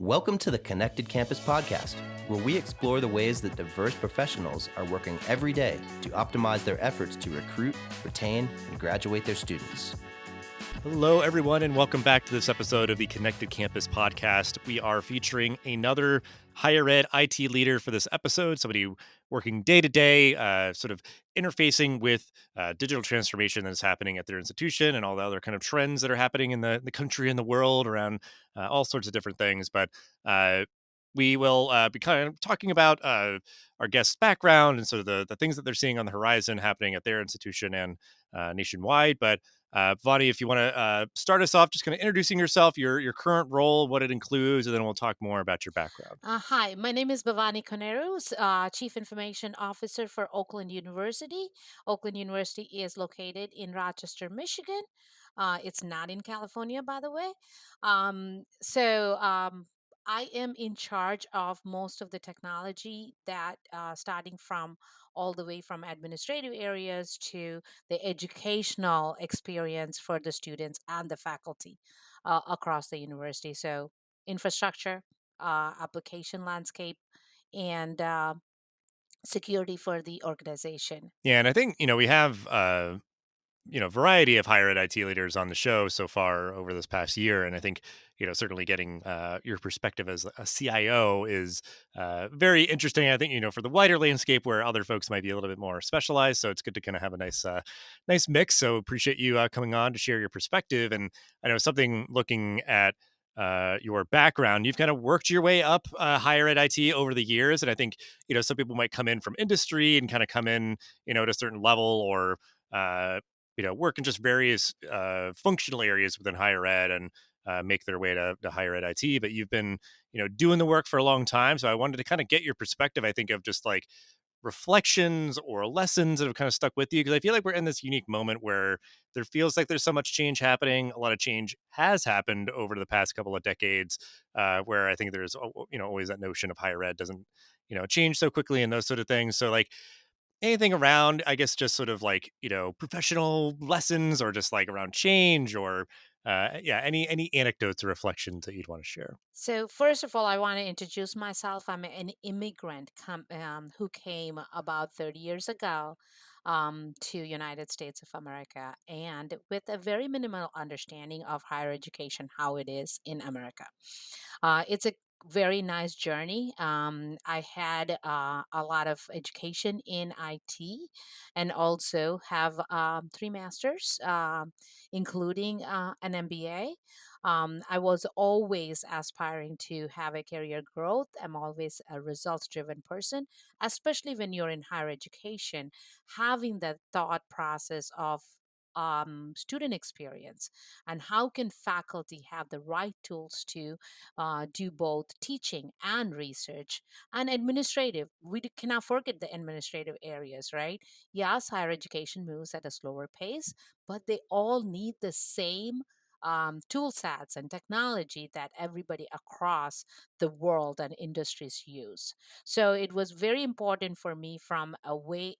Welcome to the Connected Campus podcast, where we explore the ways that diverse professionals are working every day to optimize their efforts to recruit, retain, and graduate their students. Hello, everyone, and welcome back to this episode of the Connected Campus podcast. We are featuring another higher ed IT leader for this episode, somebody working day to day, sort of interfacing with digital transformation that is happening at their institution and all the other kind of trends that are happening in the country and the world around all sorts of different things. But we will be kind of talking about our guest's background and sort of the things that they're seeing on the horizon happening at their institution and nationwide. But Bhavani, if you want to start us off, just kind of introducing yourself, your current role, what it includes, and then we'll talk more about your background. Hi, my name is Bhavani Koneru, Chief Information Officer for Oakland University. Oakland University is located in Rochester, Michigan. It's not in California, by the way. I am in charge of most of the technology that, starting from all the way from administrative areas to the educational experience for the students and the faculty across the university. So, infrastructure, application landscape, and security for the organization. Yeah, and I think we have variety of higher ed IT leaders on the show so far over this past year, and I think certainly getting your perspective as a CIO is very interesting. I think for the wider landscape where other folks might be a little bit more specialized, so it's good to kind of have a nice mix. So appreciate you coming on to share your perspective. And I know something looking at your background, you've kind of worked your way up higher ed IT over the years, and I think some people might come in from industry and kind of come in at a certain level or work in just various functional areas within higher ed and make their way to higher ed IT. But you've been, doing the work for a long time. So I wanted to kind of get your perspective, I think, of just like reflections or lessons that have kind of stuck with you. Because I feel like we're in this unique moment where there feels like there's so much change happening. A lot of change has happened over the past couple of decades, where I think there's, always that notion of higher ed doesn't, change so quickly and those sort of things. So like, anything around, I guess, just sort of like, professional lessons or just like around change or, yeah, any anecdotes or reflections that you'd want to share? So, first of all, I want to introduce myself. I'm an immigrant who came about 30 years ago to United States of America, and with a very minimal understanding of higher education, how it is in America. It's a very nice journey. I had a lot of education in IT and also have three masters, including an MBA. I was always aspiring to have a career growth. I'm always a results driven person, especially when you're in higher education. Having that thought process of student experience and how can faculty have the right tools to do both teaching and research and administrative. Cannot forget the administrative areas, right? Yes, higher education moves at a slower pace, but they all need the same tool sets and technology that everybody across the world and industries use. So it was very important for me from a way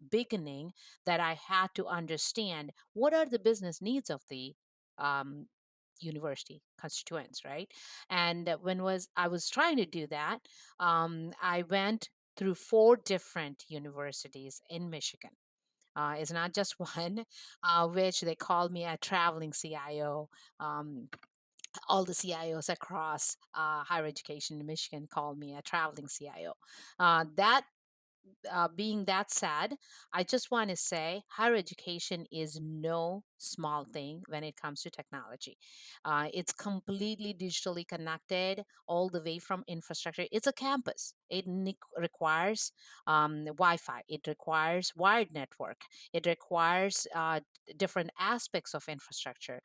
beginning that I had to understand what are the business needs of the um, university constituents, right? And when was I was trying to do that, I went through four different universities in Michigan. It's not just one, which they called me a traveling CIO. Um, all the CIOs across higher education in Michigan called me a traveling CIO. That being that said, I just want to say higher education is no small thing when it comes to technology. It's completely digitally connected all the way from infrastructure. It's a campus. It requires Wi Fi, it requires wired network, it requires different aspects of infrastructure,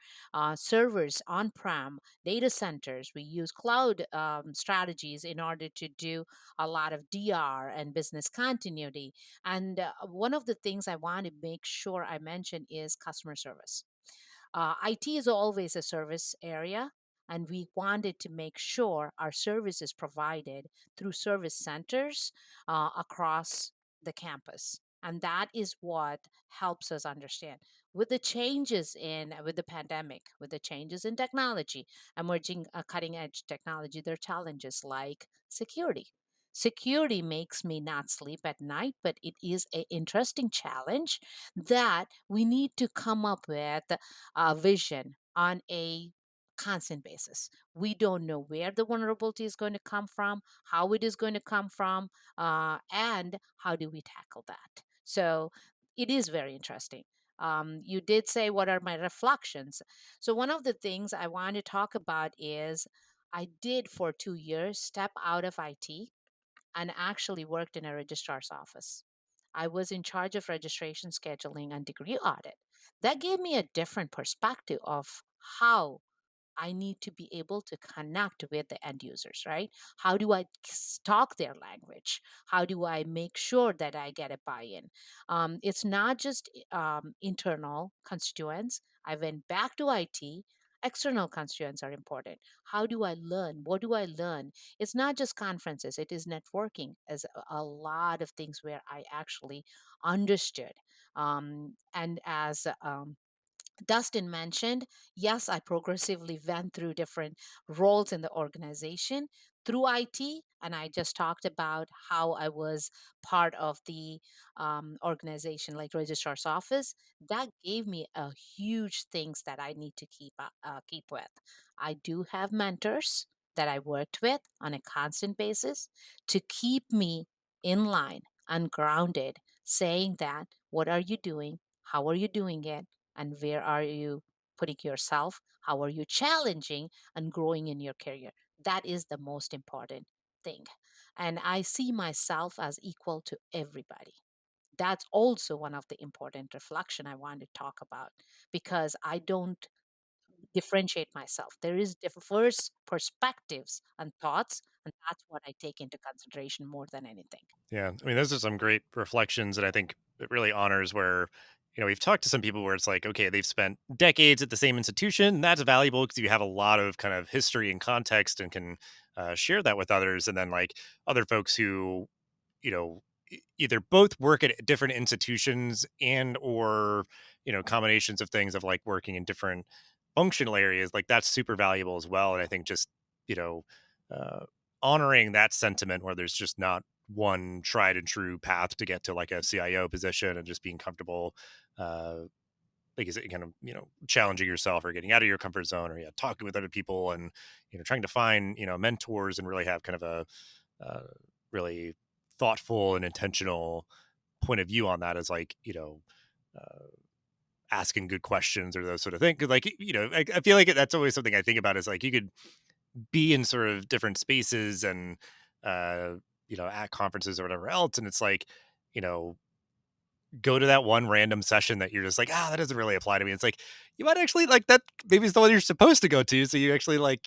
servers on prem, data centers. We use cloud strategies in order to do a lot of DR and business continuity. And one of the things I want to make sure I mention is customer service. IT is always a service area, and we wanted to make sure our service is provided through service centers across the campus. And that is what helps us understand. with the changes in with the pandemic, with the changes in technology, emerging cutting edge technology, there are challenges like security. Security makes me not sleep at night, but it is an interesting challenge that we need to come up with a vision on a constant basis. We don't know where the vulnerability is going to come from, how it is going to come from, and how do we tackle that. So it is very interesting. You did say, what are my reflections? So, one of the things I want to talk about is I did for 2 years step out of IT and actually worked in a registrar's office. I was in charge of registration, scheduling, and degree audit. That gave me a different perspective of how I need to be able to connect with the end users, right? How do I talk their language? How do I make sure that I get a buy in? It's not just internal constituents. I went back to IT. External constituents are important. How do I learn? What do I learn? It's not just conferences, it is networking, as a lot of things where I actually understood. And as Dustin mentioned, yes, I progressively went through different roles in the organization through IT. And I just talked about how I was part of the organization, like registrar's office. That gave me a huge things that I need to keep with. I do have mentors that I worked with on a constant basis to keep me in line and grounded, saying that what are you doing? How are you doing it? And where are you putting yourself? How are you challenging and growing in your career? That is the most important thing. And I see myself as equal to everybody. That's also one of the important reflection I want to talk about, because I don't differentiate myself. There is diverse perspectives and thoughts, and that's what I take into consideration more than anything. Yeah, I mean, those are some great reflections, and I think it really honors where, we've talked to some people where it's like, okay, they've spent decades at the same institution, and that's valuable because you have a lot of kind of history and context and can share that with others. And then like other folks who, either both work at different institutions and or combinations of things of like working in different functional areas, like that's super valuable as well. And I think just you know uh, honoring that sentiment where there's just not one tried and true path to get to like a CIO position, and just being comfortable, uh like is it kind of challenging yourself or getting out of your comfort zone, or talking with other people, and trying to find mentors and really have kind of a really thoughtful and intentional point of view on that, as like uh, asking good questions or those sort of things. 'Cause, like I feel like that's always something I think about, is like you could be in sort of different spaces and uh at conferences or whatever else, and it's like you know go to that one random session that you're just like, that doesn't really apply to me. It's like you might actually like that, maybe it's the one you're supposed to go to, so you actually like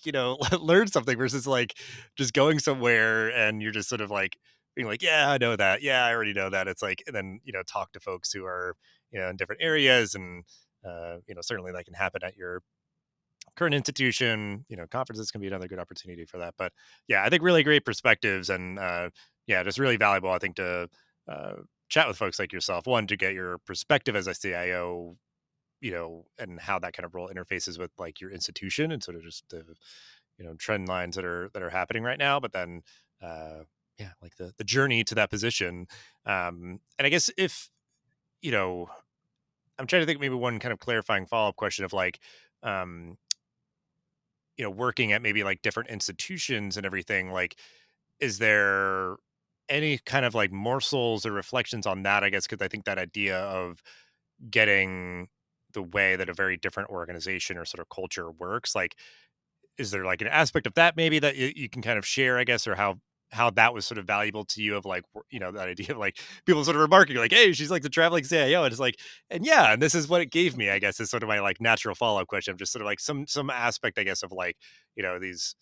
learn something, versus like just going somewhere and you're just sort of like being like, yeah, I know that, yeah, I already know that. It's like, and then talk to folks who are in different areas, and certainly that can happen at your current institution. Conferences can be another good opportunity for that. But yeah, I think really great perspectives, and yeah, just really valuable, I think, to uh, chat with folks like yourself. One, to get your perspective as a CIO, and how that kind of role interfaces with like your institution, and sort of just the trend lines that are happening right now. But then yeah, like the journey to that position. And I guess if you know I'm trying to think, maybe one kind of clarifying follow-up question of like um working at maybe like different institutions and everything, like, is there any kind of like morsels or reflections on that? I guess because I think that idea of getting the way that a very different organization or sort of culture works, like, is there like an aspect of that maybe that you can kind of share, I guess, or how that was sort of valuable to you, of like that idea of like people sort of remarking like, hey, she's like the traveling CIO, and it's like, and yeah, and this is what it gave me, I guess, is sort of my like natural follow-up question of just sort of like some aspect, I guess, of like these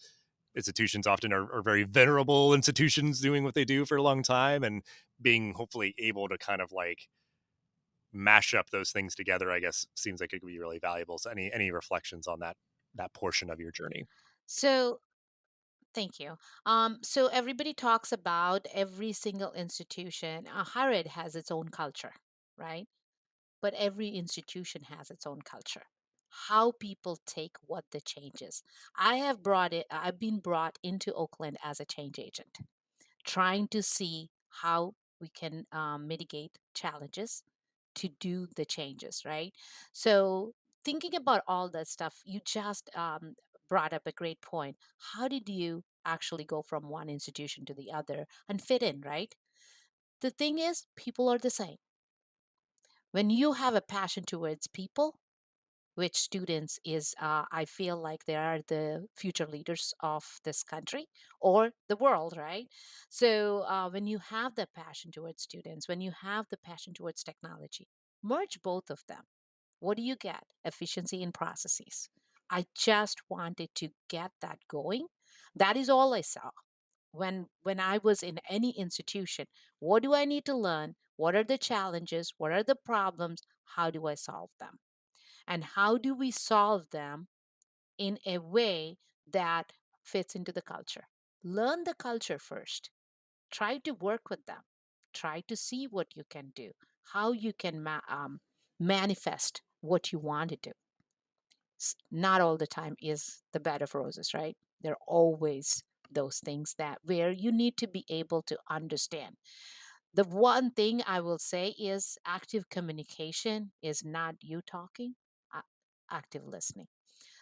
institutions often are very venerable institutions doing what they do for a long time, and being hopefully able to kind of like mash up those things together, I guess, seems like it could be really valuable. So any reflections on that portion of your journey? So, thank you. So everybody talks about every single institution. Harvard has its own culture, right? but every institution has its own culture. How people take what the changes. I've been brought into Oakland as a change agent, trying to see how we can mitigate challenges to do the changes, right? So, thinking about all that stuff, you just brought up a great point. How did you actually go from one institution to the other and fit in, right? The thing is, people are the same. When you have a passion towards people, which students is, I feel like they are the future leaders of this country or the world, right? So when you have the passion towards students, when you have the passion towards technology, merge both of them. What do you get? Efficiency in processes. I just wanted to get that going. That is all I saw when I was in any institution. What do I need to learn? What are the challenges? What are the problems? How do I solve them? And how do we solve them in a way that fits into the culture? Learn the culture first. Try to work with them. Try to see what you can do, how you can manifest what you want to do. Not all the time is the bed of roses, right? There are always those things that where you need to be able to understand. The one thing I will say is active communication is not you talking, a- active listening.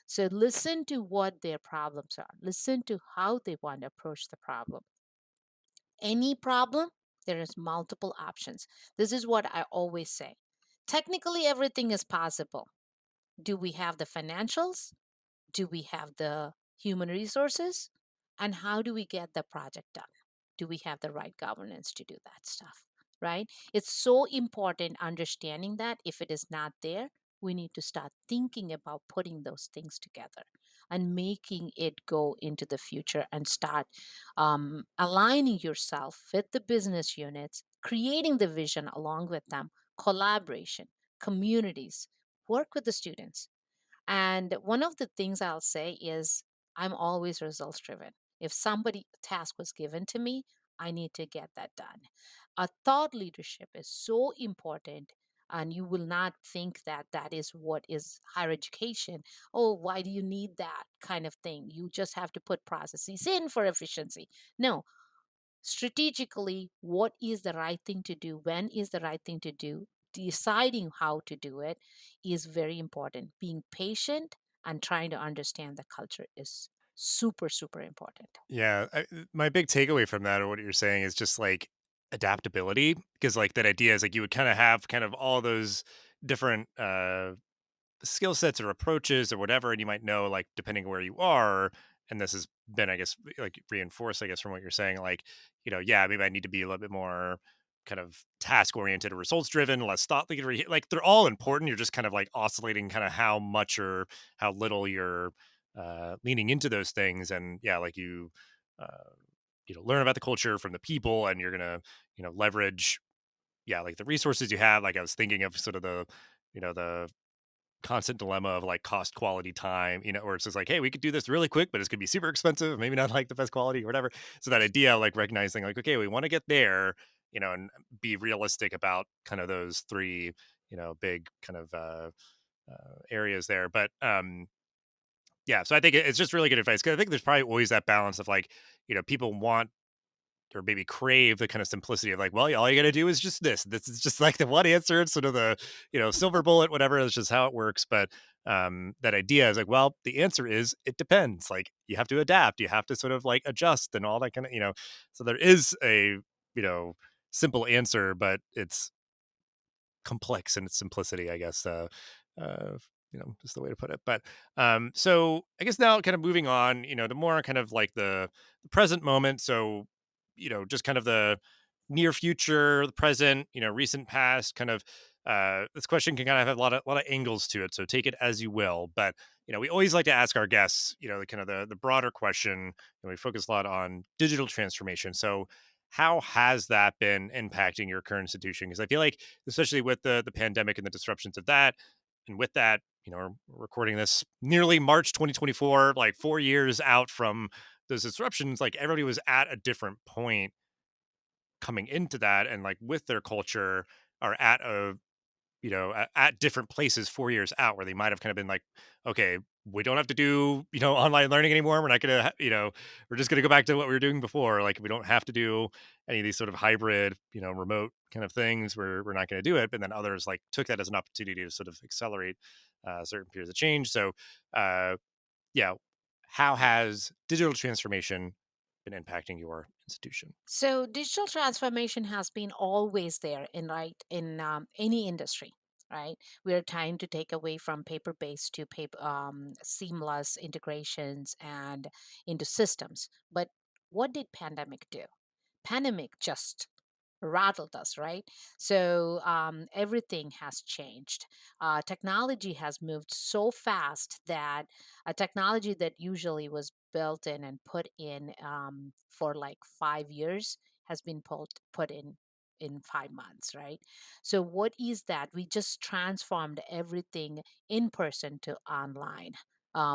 So listen to what their problems are. Listen to how they want to approach the problem. Any problem, there is multiple options. This is what I always say. Technically, everything is possible. Do we have the financials? Do we have the human resources? And how do we get the project done? Do we have the right governance to do that stuff? Right? It's so important understanding that if it is not there, we need to start thinking about putting those things together and making it go into the future and start aligning yourself with the business units, creating the vision along with them, collaboration, communities, work with the students. And one of the things I'll say is I'm always results driven. If somebody task was given to me, I need to get that done. A thought leadership is so important, and you will not think that that is what is higher education. Oh, why do you need that kind of thing? You just have to put processes in for efficiency. No, strategically, what is the right thing to do, when is the right thing to do, deciding how to do it is very important. Being patient and trying to understand the culture is super, super important. Yeah, my big takeaway from that, or what you're saying, is just like adaptability, because like that idea is like you would kind of have kind of all those different skill sets or approaches or whatever, and you might know like depending where you are. And this has been, I guess, like reinforced, I guess, from what you're saying, like, yeah, maybe I need to be a little bit more kind of task oriented or results driven, less thought leader. Like they're all important. You're just kind of like oscillating kind of how much or how little you're leaning into those things. And yeah, like uh, learn about the culture from the people, and you're gonna leverage, yeah, like the resources you have. Like I was thinking of sort of the constant dilemma of like cost, quality, time, where it's just like, hey, we could do this really quick, but it's gonna be super expensive, maybe not like the best quality or whatever. So that idea of like recognizing like, okay, we want to get there, and be realistic about kind of those three, big kind of areas there. But yeah, so I think it's just really good advice, because I think there's probably always that balance of like, people want or maybe crave the kind of simplicity of like, well, all you got to do is just this. This is just like the one answer. It's sort of the, silver bullet, whatever. It's just how it works. But that idea is like, well, the answer is it depends. Like you have to adapt. You have to sort of like adjust and all that kind of, So there is a, you know, simple answer, but it's complex in its simplicity, I guess. Uh, just the way to put it. But so I guess now, kind of moving on, the more kind of like the present moment. So, just kind of the near future, the present, recent past, kind of. This question can kind of have a lot of angles to it, so take it as you will. But we always like to ask our guests, the kind of the broader question, and we focus a lot on digital transformation. So, how has that been impacting your current institution? Because I feel like, especially with the pandemic and the disruptions of that, and with that, we're recording this nearly March 2024, like 4 years out from those disruptions. Like everybody was at a different point coming into that, and like with their culture, are at a at different places 4 years out, where they might have kind of been like, okay, we don't have to do, online learning anymore. We're not going to, we're just going to go back to what we were doing before. Like, we don't have to do any of these sort of hybrid, remote kind of things. We're not going to do it. But then others like took that as an opportunity to sort of accelerate certain periods of change. So, uh, yeah, how has digital transformation been impacting your institution? So digital transformation has been always there in any industry, right? We are trying to take away from paper-based to paper seamless integrations and into systems. But what did pandemic do? Pandemic just rattled us, right? So everything has changed. Technology has moved so fast that a technology that usually was built in and put in for like 5 years has been put in 5 months, right? So what is that? We just transformed everything in person to online.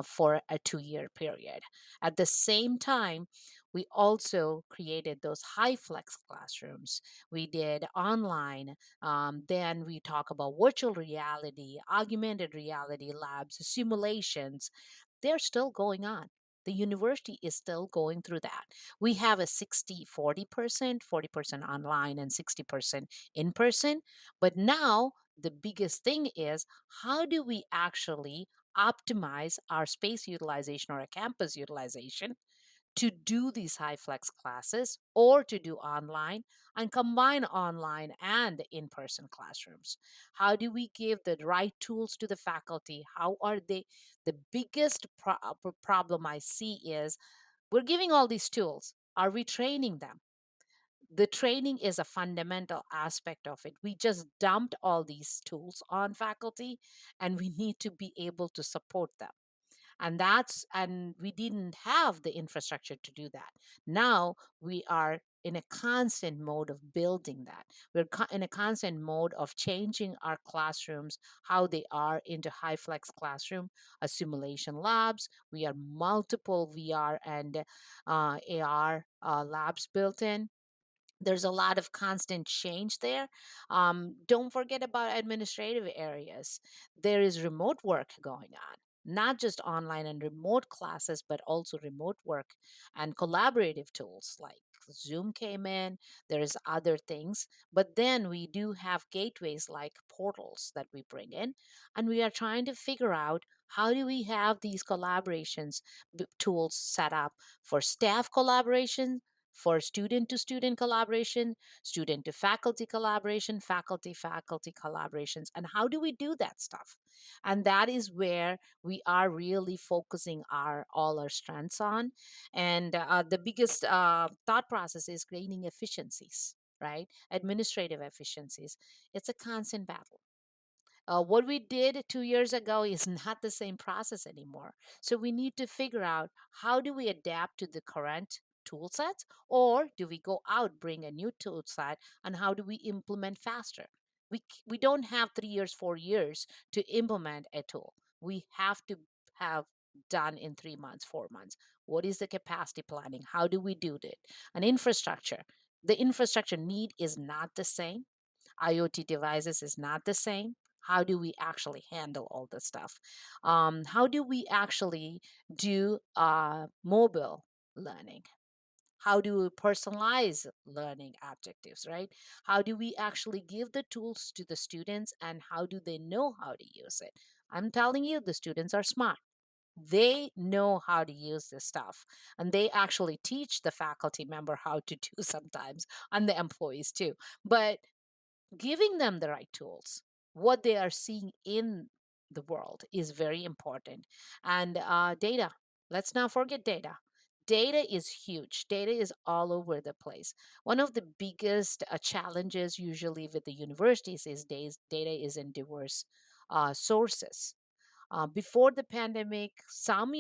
For a 2 year period. At the same time, we also created those high flex classrooms. We did online. Then we talk about virtual reality, augmented reality labs, simulations. They're still going on. The university is still going through that. We have a 60-40%, 40% online and 60% in person. But now the biggest thing is, how do we actually optimize our space utilization or a campus utilization to do these high flex classes or to do online and combine online and in person classrooms? How do we give the right tools to the faculty? How are they? The biggest problem I see is, we're giving all these tools. Are we training them? The training is a fundamental aspect of it. We just dumped all these tools on faculty, and we need to be able to support them. And we didn't have the infrastructure to do that. Now we are in a constant mode of building that. We're in a constant mode of changing our classrooms, how they are, into high flex classroom, simulation labs. We are multiple VR and AR labs built in. There's a lot of constant change there. Don't forget about administrative areas. There is remote work going on, not just online and remote classes, but also remote work and collaborative tools like Zoom came in. There's other things, but then we do have gateways like portals that we bring in, and we are trying to figure out, how do we have these collaborations tools set up for staff collaboration, for student to student collaboration, student to faculty collaboration, faculty faculty collaborations, and how do we do that stuff? And that is where we are really focusing our all our strengths on. And the biggest thought process is gaining efficiencies, right? Administrative efficiencies. It's a constant battle. What we did 2 years ago is not the same process anymore. So we need to figure out, how do we adapt to the current tool sets, or do we go out, bring a new tool set, and how do we implement faster? We don't have 3 years, 4 years to implement a tool. We have to have done in 3 months, 4 months. What is the capacity planning? How do we do it? An infrastructure. The infrastructure need is not the same. IoT devices is not the same. How do we actually handle all this stuff? How do we actually do mobile learning? How do we personalize learning objectives, right? How do we actually give the tools to the students, and how do they know how to use it? I'm telling you, the students are smart. They know how to use this stuff, and they actually teach the faculty member how to do sometimes, and the employees too. But giving them the right tools, what they are seeing in the world, is very important. And data, let's not forget data. Data is huge. Data is all over the place. One of the biggest challenges usually with the universities is data is in diverse sources. Before the pandemic, some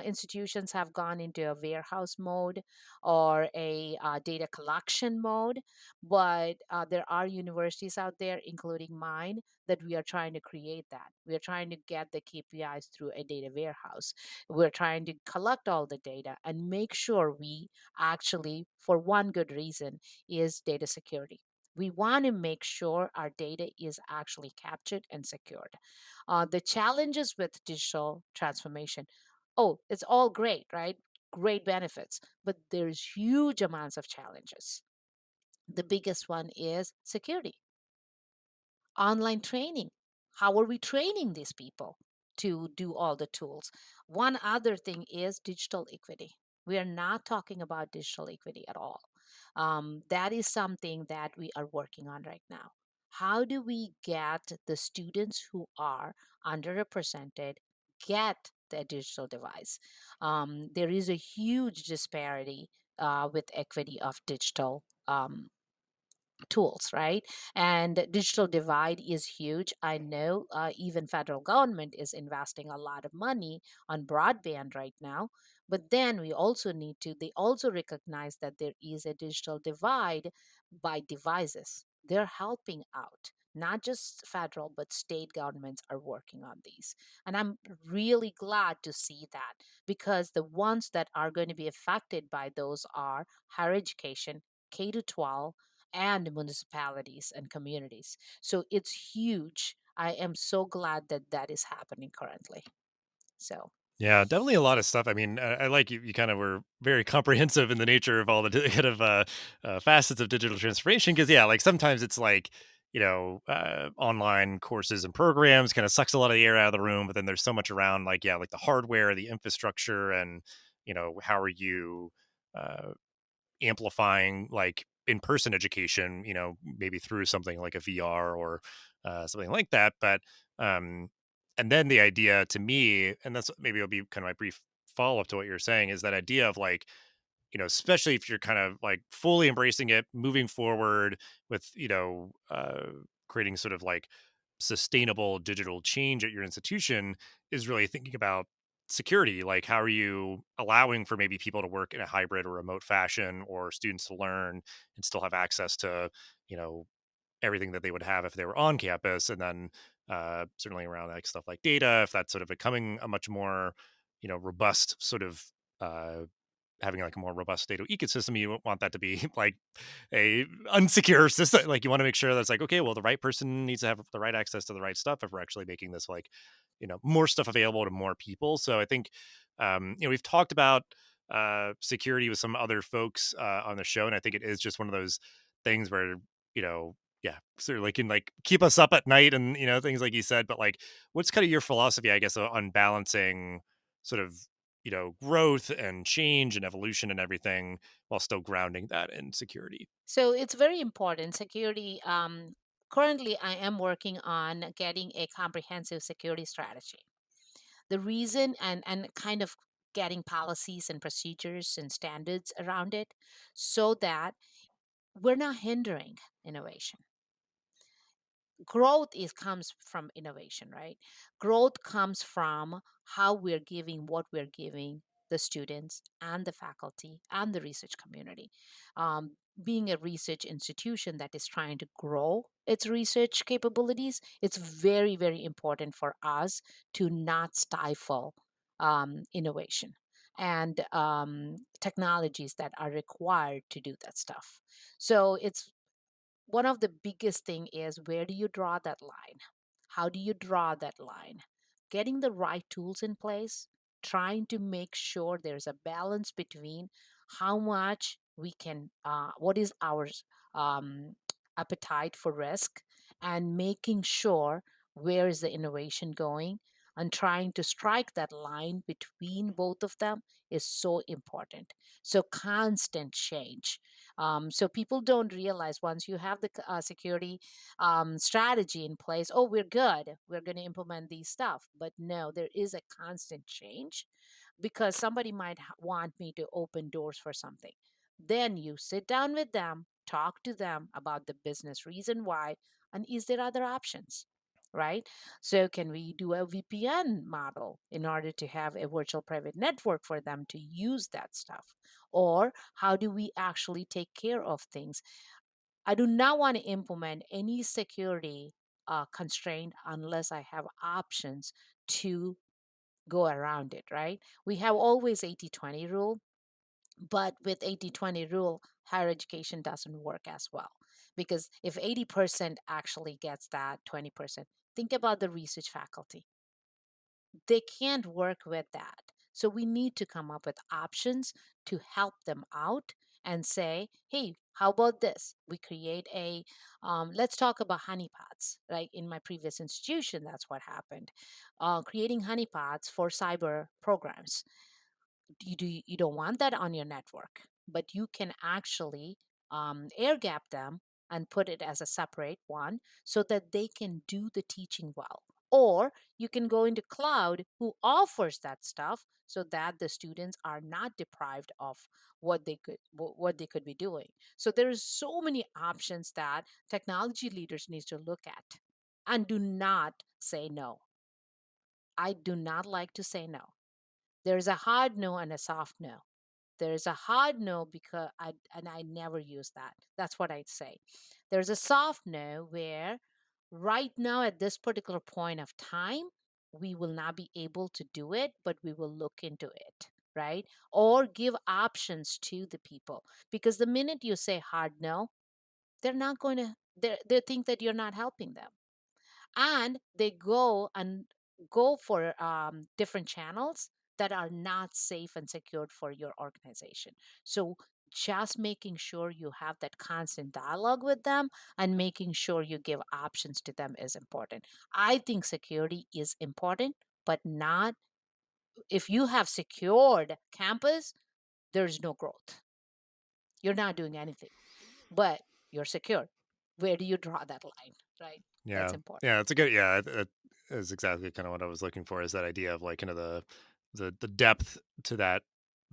institutions have gone into a warehouse mode or a data collection mode, but there are universities out there, including mine, that we are trying to create that. We are trying to get the KPIs through a data warehouse. We're trying to collect all the data and make sure we actually, for one good reason, is data security. We want to make sure our data is actually captured and secured. The challenges with digital transformation, oh, it's all great, right? Great benefits, but there's huge amounts of challenges. The biggest one is security, online training. How are we training these people to do all the tools? One other thing is digital equity. We are not talking about digital equity at all. That is something that we are working on right now. How do we get the students who are underrepresented get the digital device? There is a huge disparity with equity of digital tools, right? And digital divide is huge. I know even federal government is investing a lot of money on broadband right now, but then we also need to they also recognize that there is a digital divide by devices. They're helping out. Not just federal, but state governments are working on these. And I'm really glad to see that, because the ones that are going to be affected by those are higher education, K to 12, and municipalities and communities. So it's huge. I am so glad that that is happening currently. So, Yeah, definitely a lot of stuff. I mean, I like you. You kind of were very comprehensive in the nature of all the kind of facets of digital transformation. Because yeah, like sometimes it's like online courses and programs kind of sucks a lot of the air out of the room. But then there's so much around, like yeah, like the hardware, the infrastructure, and how are you uh, amplifying like in-person education, maybe through something like a VR or something like that. But and then the idea to me, and that's maybe it'll be kind of my brief follow-up to what you're saying, is that idea of like, especially if you're kind of like fully embracing it, moving forward with, creating sort of like sustainable digital change at your institution, is really thinking about security. Like, how are you allowing for maybe people to work in a hybrid or remote fashion, or students to learn and still have access to, you know, everything that they would have if they were on campus? And then certainly around like stuff like data, if that's sort of becoming a much more, robust sort of uh, having like a more robust data ecosystem, you want that to be like a unsecure system. Like you want to make sure that's like, okay, well, the right person needs to have the right access to the right stuff if we're actually making this like, more stuff available to more people. So I think, we've talked about security with some other folks on the show, and I think it is just one of those things where, yeah, certainly can like keep us up at night and things like you said. But like, what's kind of your philosophy, I guess, on balancing sort of growth and change and evolution and everything while still grounding that in security? so it's very important. Security. Currently, I am working on getting a comprehensive security strategy. The reason and kind of getting policies and procedures and standards around it, so that we're not hindering innovation. Growth is comes from innovation, right? Growth comes from how we're giving what we're giving the students and the faculty and the research community. Being a research institution that is trying to grow its research capabilities, it's very, very important for us to not stifle innovation and technologies that are required to do that stuff. So it's one of the biggest thing is, where do you draw that line? How do you draw that line? Getting the right tools in place, trying to make sure there's a balance between how much we can what is our um, appetite for risk, and making sure where is the innovation going, and trying to strike that line between both of them is so important. So constant change, so people don't realize, once you have the security strategy in place, oh, we're good, we're going to implement these stuff. But no, there is a constant change, because somebody might want me to open doors for something. Then you sit down with them, talk to them about the business reason why, and is there other options, right? So can we do a VPN model in order to have a virtual private network for them to use that stuff? Or how do we actually take care of things? I do not want to implement any security constraint unless I have options to go around it, right? We have always 80/20 rule, but with 80/20 rule, higher education doesn't work as well. Because if 80% actually gets that 20%, think about the research faculty. They can't work with that. So we need to come up with options to help them out and say, hey, how about this? We create let's talk about honeypots. Like in my previous institution, that's what happened. Creating honeypots for cyber programs. You don't want that on your network, but you can actually air gap them and put it as a separate one so that they can do the teaching well. Or you can go into cloud who offers that stuff so that the students are not deprived of what they could be doing. So there's so many options that technology leaders need to look at, and do not say no. I do not like to say no. There's a hard no and a soft no. There's a hard no because I never use that. That's what I'd say. There's a soft no where right now at this particular point of time, we will not be able to do it, but we will look into it, right? Or give options to the people. Because the minute you say hard no, they're not going to they think that you're not helping them, and they go for different channels that are not safe and secured for your organization. So just making sure you have that constant dialogue with them and making sure you give options to them is important. I think security is important, but not if you have secured campus, there's no growth. You're not doing anything, but you're secure. Where do you draw that line, right? That's Yeah. important. Yeah, it's a good that is exactly kind of what I was looking for, is that idea of like kind of the depth to that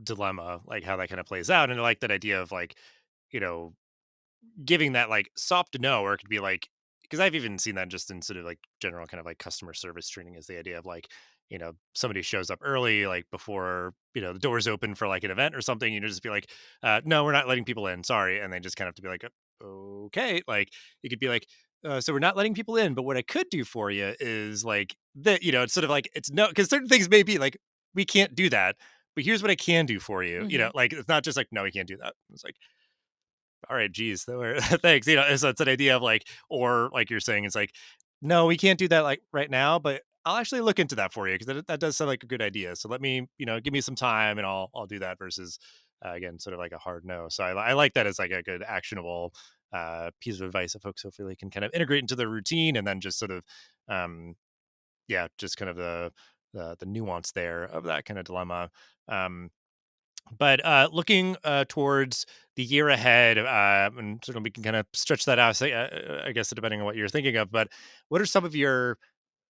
dilemma, like how that kind of plays out. And I like that idea of like, you know, giving that like soft no, or it could be like, because I've even seen that just in sort of like general kind of like customer service training, is the idea of like, somebody shows up early, like before, the doors open for like an event or something, just be like, no, we're not letting people in. Sorry. And they just kind of have to be like, okay. Like it could be like, so we're not letting people in, but what I could do for you is like that, it's sort of like, it's no, because certain things may be like, we can't do that, but here's what I can do for you. Hmm. Like it's not just like, no, we can't do that. It's like, all right, geez, thanks. So it's an idea of like, or like you're saying, it's like, no, we can't do that like right now, but I'll actually look into that for you because that does sound like a good idea. So let me, give me some time and I'll do that versus again, sort of like a hard no. So I like that as like a good actionable piece of advice that folks hopefully can kind of integrate into their routine, and then just sort of, um, yeah, just kind of the nuance there of that kind of dilemma. Um, but looking towards the year ahead, and sort of we can kind of stretch that out, I guess, depending on what you're thinking of. But what are some of your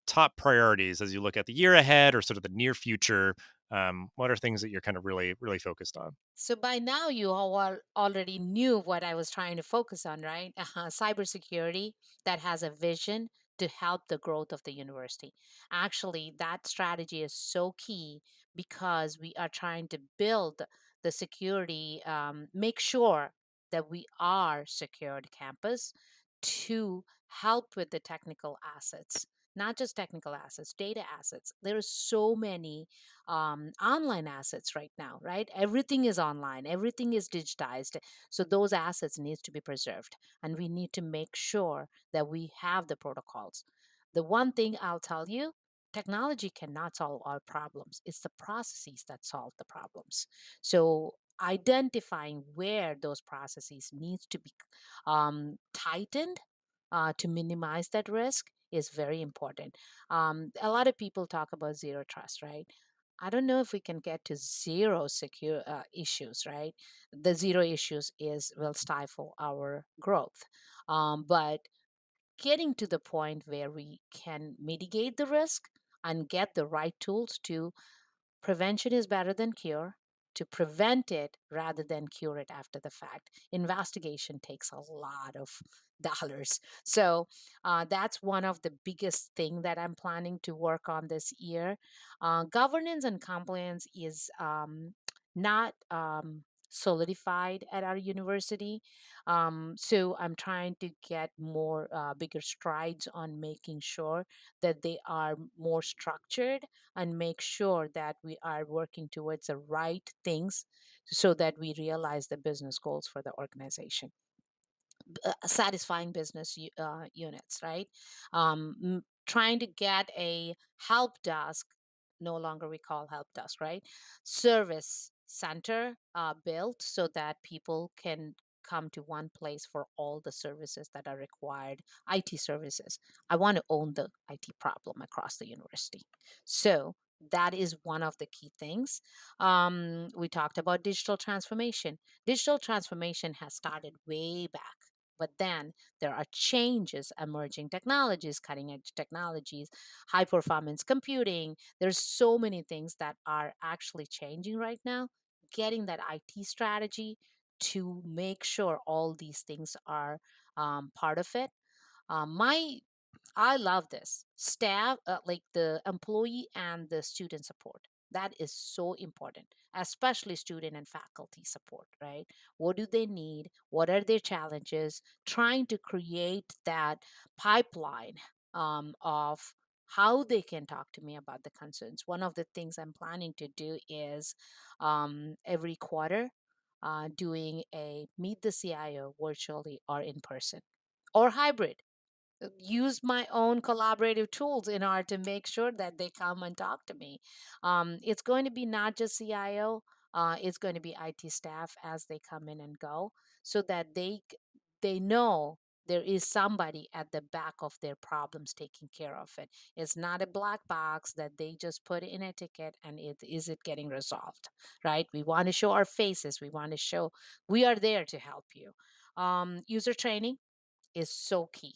top priorities as you look at the year ahead or sort of the near future? What are things that you're kind of really, really focused on? So by now, you all already knew what I was trying to focus on, right? Cybersecurity that has a vision to help the growth of the university. Actually, that strategy is so key because we are trying to build the security, make sure that we are secured campus to help with the technical assets. Not just technical assets, data assets. There are so many online assets right now, right? Everything is online, everything is digitized. So those assets needs to be preserved, and we need to make sure that we have the protocols. The one thing I'll tell you, technology cannot solve our problems. It's the processes that solve the problems. So identifying where those processes needs to be tightened to minimize that risk is very important. A lot of people talk about zero trust, right? I don't know if we can get to zero secure issues, right? The zero issues is will stifle our growth. But getting to the point where we can mitigate the risk and get the right tools to prevention is better than cure. To prevent it rather than cure it after the fact. Investigation takes a lot of dollars. So that's one of the biggest thing that I'm planning to work on this year. Governance and compliance is not solidified at our university. So I'm trying to get more bigger strides on making sure that they are more structured and make sure that we are working towards the right things so that we realize the business goals for the organization. satisfying business units, right? Trying to get a help desk, no longer we call help desk, right? Service center built so that people can come to one place for all the services that are required, IT services. I want to own the IT problem across the university. So that is one of the key things. We talked about digital transformation. Digital transformation has started way back. But then there are changes, emerging technologies, cutting edge technologies, high performance computing. There's so many things that are actually changing right now. Getting that IT strategy to make sure all these things are part of it. My I love this. Staff, like the employee and the student support. That is so important, especially student and faculty support, right? What do they need? What are their challenges? Trying to create that pipeline of how they can talk to me about the concerns. One of the things I'm planning to do is every quarter doing a meet the CIO virtually or in person or hybrid, use my own collaborative tools in order to make sure that they come and talk to me. It's going to be not just CIO, it's going to be IT staff as they come in and go, so that they know there is somebody at the back of their problems taking care of it. It's not a black box that they just put in a ticket and it getting resolved, right? We want to show our faces. We want to show we are there to help you. User training is so key,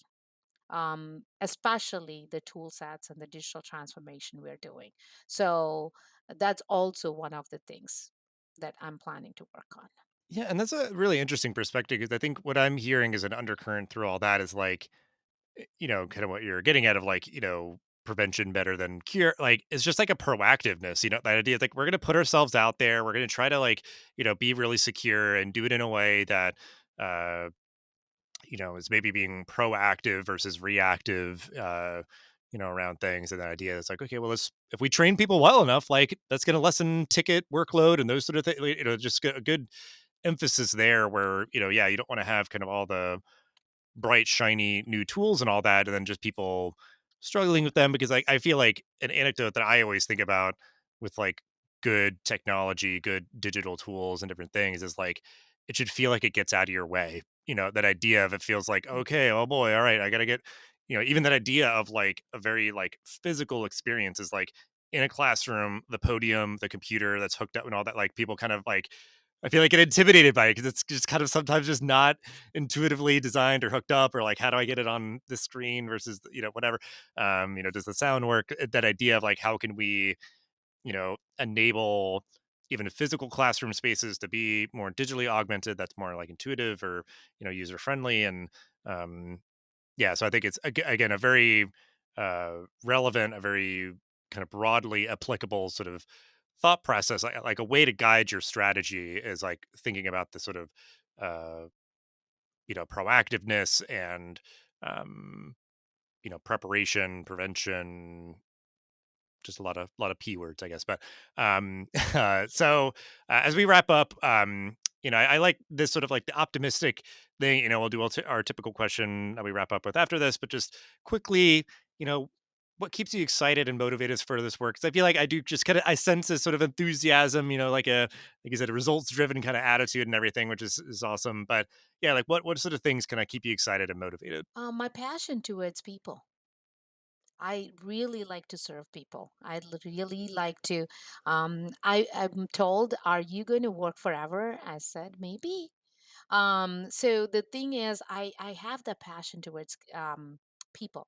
especially the tool sets and the digital transformation we're doing. So that's also one of the things that I'm planning to work on. Yeah, and that's a really interesting perspective because I think what I'm hearing is an undercurrent through all that is like, kind of what you're getting at of like, prevention better than cure. Like, it's just like a proactiveness, that idea of like, we're going to put ourselves out there. We're going to try to like, be really secure and do it in a way that, uh, is maybe being proactive versus reactive, around things. And the idea is like, okay, well, if we train people well enough, like that's going to lessen ticket workload and those sort of things, just a good emphasis there where, yeah, you don't want to have kind of all the bright, shiny new tools and all that, and then just people struggling with them. Because I feel like an anecdote that I always think about with like good technology, good digital tools and different things is like it should feel like it gets out of your way. That idea of it feels like, okay, oh boy, all right, I gotta get, even that idea of like a very like physical experience is like in a classroom, the podium, the computer that's hooked up and all that, like people kind of like I feel like get intimidated by it because it's just kind of sometimes just not intuitively designed or hooked up or like how do I get it on the screen versus whatever, does the sound work. That idea of like how can we enable even physical classroom spaces to be more digitally augmented, that's more like intuitive or user friendly. And um yeah, so I think it's again a very relevant, a very kind of broadly applicable sort of thought process, like a way to guide your strategy is like thinking about the sort of uh proactiveness and um preparation, prevention, just a lot of p words, I guess. But as we wrap up, I like this sort of like the optimistic thing. We'll do our typical question that we wrap up with after this, but just quickly, you know what keeps you excited and motivated for this work? Because I feel like I do just kind of I sense this sort of enthusiasm, like you said, a results driven kind of attitude and everything, which is awesome. But yeah, like what sort of things can I keep you excited and motivated? My passion towards people. I really like to serve people. Really like to. I'm told, "Are you going to work forever?" I said, "Maybe." So the thing is, I have the passion towards people,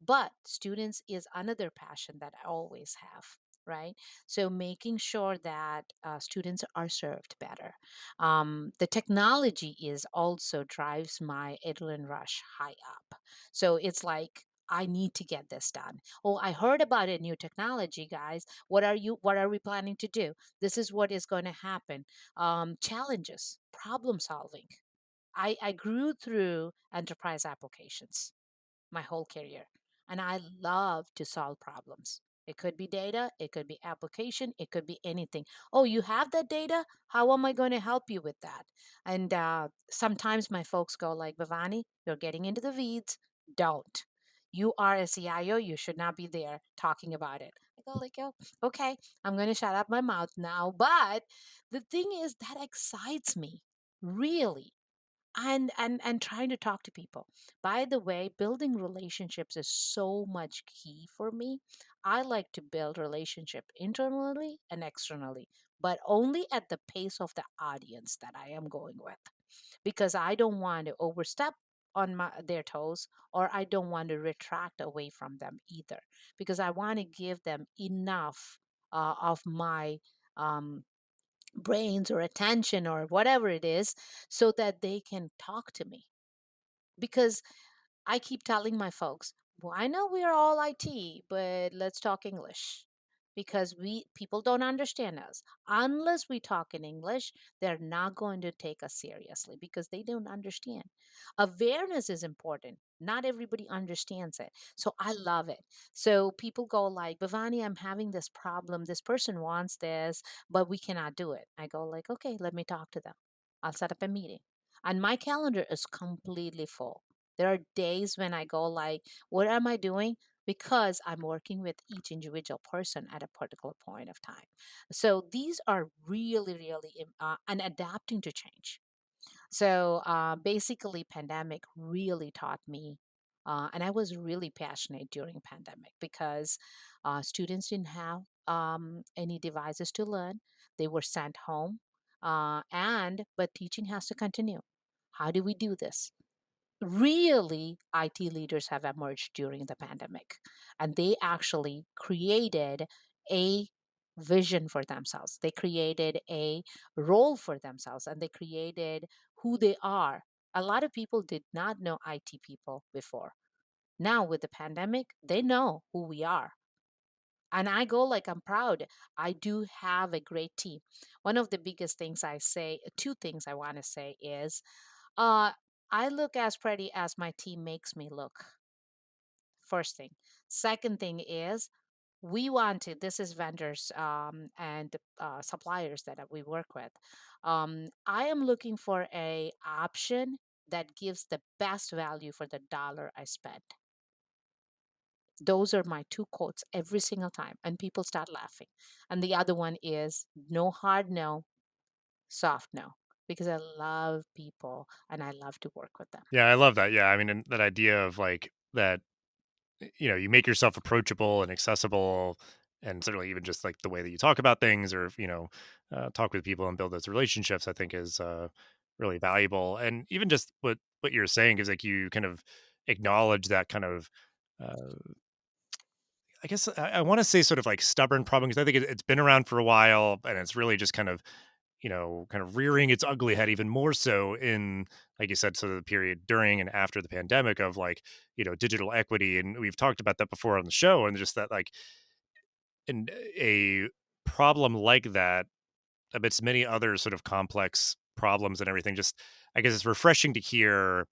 but students is another passion that I always have. Right. So making sure that students are served better. The technology is also drives my adrenaline rush high up. So it's like I need to get this done. Oh, I heard about a new technology, guys. What are we planning to do? This is what is going to happen. Challenges, problem solving. I grew through enterprise applications my whole career, and I love to solve problems. It could be data, it could be application, it could be anything. Oh, you have that data? How am I going to help you with that? And sometimes my folks go like, Bhavani, you're getting into the weeds. Don't. You are a CIO. You should not be there talking about it. I go like, oh, okay, I'm going to shut up my mouth now. But the thing is, that excites me, really, and trying to talk to people. By the way, building relationships is so much key for me. I like to build relationship internally and externally, but only at the pace of the audience that I am going with, because I don't want to overstep on their toes, or I don't want to retract away from them either, because I want to give them enough of my um, brains or attention or whatever it is, so that they can talk to me. Because I keep telling my folks, well, I know we are all IT, but let's talk English, because we people don't understand us. Unless we talk in English, they're not going to take us seriously because they don't understand. Awareness is important. Not everybody understands it. So I love it. So people go like, Bhavani, I'm having this problem. This person wants this, but we cannot do it. I go like, okay, let me talk to them. I'll set up a meeting. And my calendar is completely full. There are days when I go like, what am I doing? Because I'm working with each individual person at a particular point of time. So these are really, really, and adapting to change. So basically, pandemic really taught me, and I was really passionate during pandemic, because students didn't have any devices to learn. They were sent home, and but teaching has to continue. How do we do this? Really, IT leaders have emerged during the pandemic, and they actually created a vision for themselves. They created a role for themselves, and they created who they are. A lot of people did not know IT people before. Now, with the pandemic, they know who we are. And I go like, I'm proud. I do have a great team. One of the biggest things I say, two things I want to say is, uh, I look as pretty as my team makes me look. First thing. Second thing is, we want to, this is vendors and suppliers that we work with. I am looking for a option that gives the best value for the dollar I spend. Those are my two quotes every single time, and people start laughing. And the other one is, no hard no, soft no, because I love people and I love to work with them. Yeah, I love that. Yeah, I mean, and that idea of like that, you make yourself approachable and accessible, and certainly even just like the way that you talk about things, or talk with people and build those relationships, I think is really valuable. And even just what you're saying is like you kind of acknowledge that kind of. Uh, I guess I want to say sort of like stubborn problem, because I think it's been around for a while, and it's really just kind of kind of rearing its ugly head even more so in, like you said, sort of the period during and after the pandemic of like, digital equity. And we've talked about that before on the show, and just that like, and a problem like that amidst many other sort of complex problems and everything, just, I guess it's refreshing to hear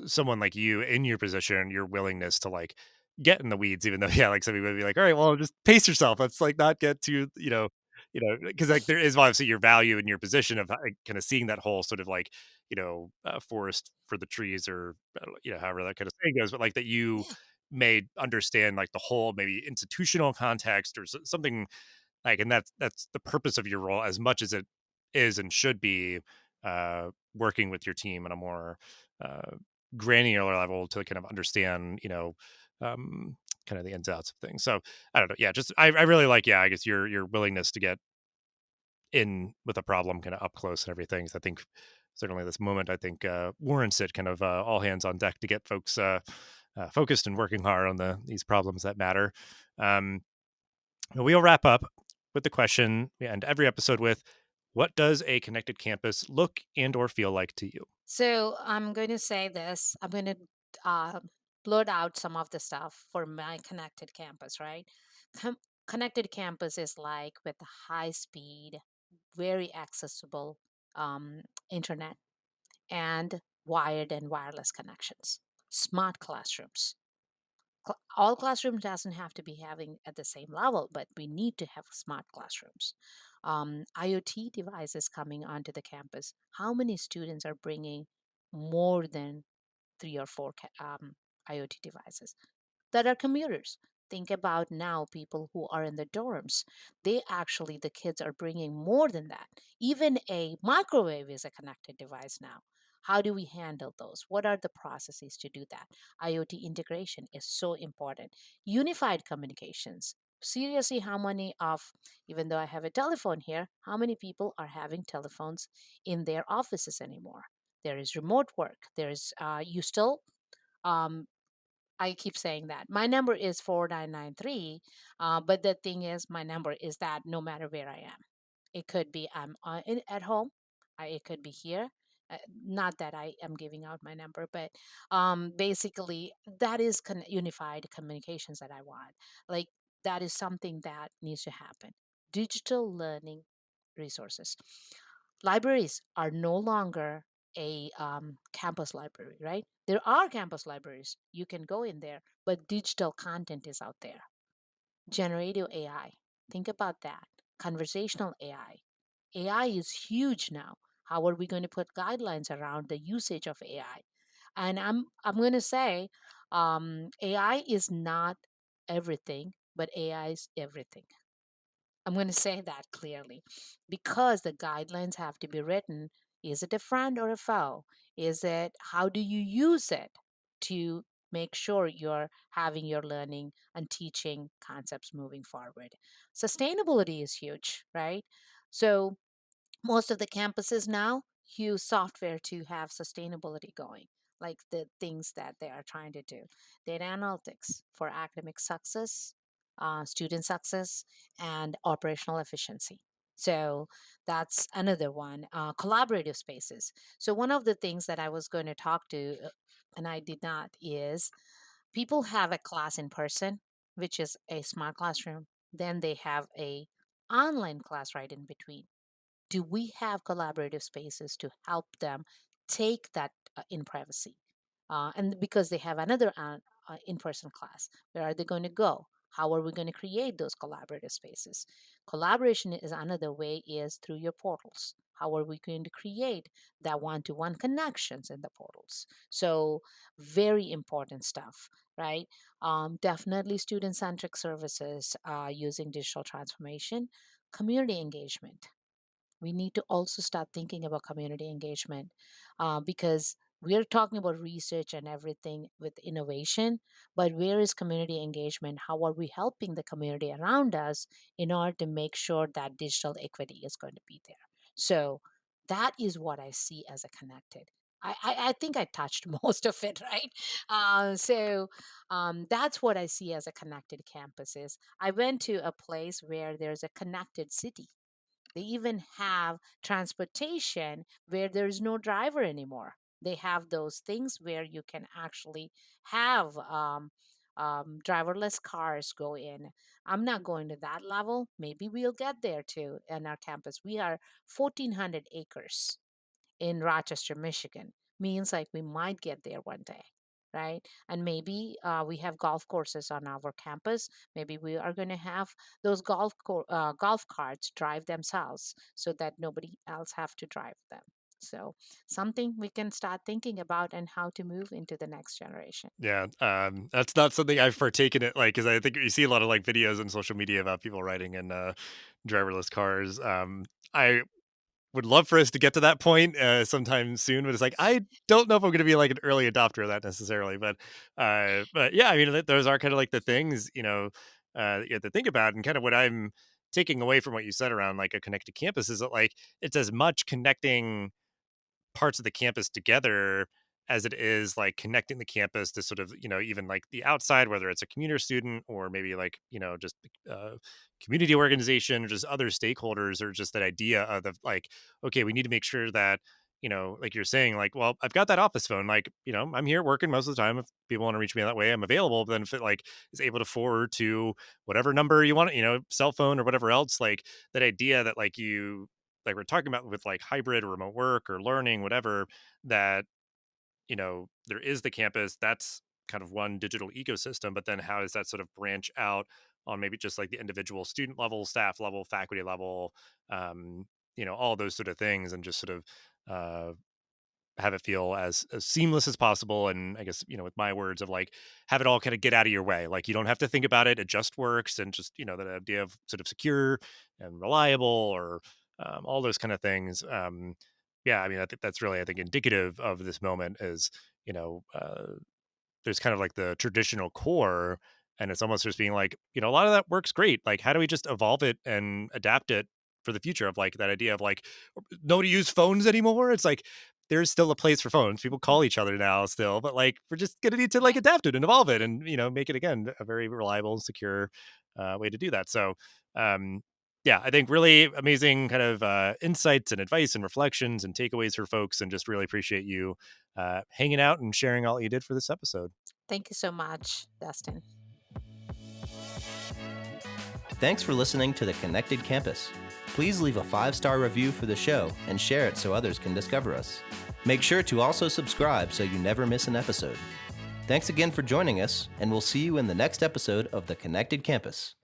someone like you in your position, your willingness to like get in the weeds, even though, yeah, like somebody would be like, all right, well, just pace yourself. Let's like not get too, because like there is obviously your value in your position of like, kind of seeing that whole sort of like, forest for the trees, or, however that kind of saying goes, but like that you Yeah. may understand like the whole maybe institutional context, or something like, and that's the purpose of your role as much as it is and should be, working with your team on a more, uh, granular level to kind of understand, um, kind of the ins and outs of things. So I don't know. Yeah, just I really like, yeah, I guess your willingness to get in with a problem kind of up close and everything. So I think certainly this moment, I think, warrants it, kind of, all hands on deck to get folks, focused and working hard on these problems that matter. Um, We'll wrap up with the question we end every episode with: what does a connected campus look and or feel like to you? So I'm going to say this. I'm going to uh, blurt out some of the stuff for my connected campus, right? Com- Connected campus is like with high speed, very accessible um, internet and wired and wireless connections, smart classrooms, All classrooms doesn't have to be having at the same level, but we need to have smart classrooms. IoT devices coming onto the campus. How many students are bringing more than three or four IoT devices that are commuters? Think about now people who are in the dorms. The kids are bringing more than that. Even a microwave is a connected device now. How do we handle those? What are the processes to do that? IoT integration is so important. Unified communications. Seriously, how many of, even though I have a telephone here, how many people are having telephones in their offices anymore? There is remote work. You still, um, I keep saying that. My number is 4993, but the thing is, my number is that no matter where I am. It could be at home, it could be here. Not that I am giving out my number, but basically, that is unified communications that I want. Like, that is something that needs to happen. Digital learning resources. Libraries are no longer a campus library, right? There are campus libraries. You can go in there, but digital content is out there. Generative AI. Think about that. Conversational AI. AI is huge now. How are we going to put guidelines around the usage of AI? And I'm going to say AI is not everything, but AI is everything. I'm going to say that clearly because the guidelines have to be written. Is it a friend or a foe? Is it how do you use it to make sure you're having your learning and teaching concepts moving forward? Sustainability is huge, right? So most of the campuses now use software to have sustainability going, like the things that they are trying to do. Data analytics for academic success, student success, and operational efficiency. So that's another one. Collaborative spaces. So one of the things that I was going to talk to, and I did not, is people have a class in person, which is a smart classroom. Then they have a online class right in between. Do we have collaborative spaces to help them take that in privacy? And because they have another in person class, where are they going to go? How are we going to create those collaborative spaces? Collaboration is another way is through your portals. How are we going to create that one-to-one connections in the portals? So very important stuff, right? Definitely student-centric services using digital transformation, community engagement. We need to also start thinking about community engagement because we are talking about research and everything with innovation, but where is community engagement? How are we helping the community around us in order to make sure that digital equity is going to be there? So that is what I see as a connected. I think I touched most of it, right? That's what I see as a connected campus is. I went to a place where there's a connected city. They even have transportation where there's no driver anymore. They have those things where you can actually have driverless cars go in. I'm not going to that level. Maybe we'll get there too in our campus. We are 1,400 acres in Rochester, Michigan. Means like we might get there one day, right? And maybe we have golf courses on our campus. Maybe we are going to have those golf carts drive themselves so that nobody else have to drive them. So something we can start thinking about and how to move into the next generation. Yeah, that's not something I've partaken in, like, because I think you see a lot of like videos on social media about people riding in driverless cars. I would love for us to get to that point sometime soon, but it's like I don't know if I'm going to be like an early adopter of that necessarily. But yeah, I mean, those are kind of like the things that you have to think about, and kind of what I'm taking away from what you said around like a connected campus is that like it's as much connecting parts of the campus together as it is like connecting the campus to sort of even like the outside, whether it's a commuter student or maybe like just community organization or just other stakeholders, or just that idea of like, okay, we need to make sure that like you're saying, like, well, I've got that office phone, like, I'm here working most of the time. If people want to reach me that way, I'm available. But then if it like is able to forward to whatever number you want, cell phone or whatever else, like that idea that like you like we're talking about with like hybrid or remote work or learning, whatever, that there is the campus. That's kind of one digital ecosystem, but then how does that sort of branch out on maybe just like the individual student level, staff level, faculty level, all those sort of things, and just sort of uh, have it feel as seamless as possible. And I guess, with my words of like, have it all kind of get out of your way. Like you don't have to think about it. It just works. And just, that idea of sort of secure and reliable, or all those kind of things. Yeah, I mean, I think that's really, I think, indicative of this moment is, you know, uh, there's kind of like the traditional core, and it's almost just being like, a lot of that works great. Like, how do we just evolve it and adapt it for the future? Of like that idea of like, nobody use phones anymore. It's like there's still a place for phones. People call each other now still, but like we're just gonna need to like adapt it and evolve it, and make it again a very reliable and secure way to do that. So um yeah, I think really amazing kind of insights and advice and reflections and takeaways for folks, and just really appreciate you hanging out and sharing all you did for this episode. Thank you so much, Dustin. Thanks for listening to The Connected Campus. Please leave a 5-star review for the show and share it so others can discover us. Make sure to also subscribe so you never miss an episode. Thanks again for joining us, and we'll see you in the next episode of The Connected Campus.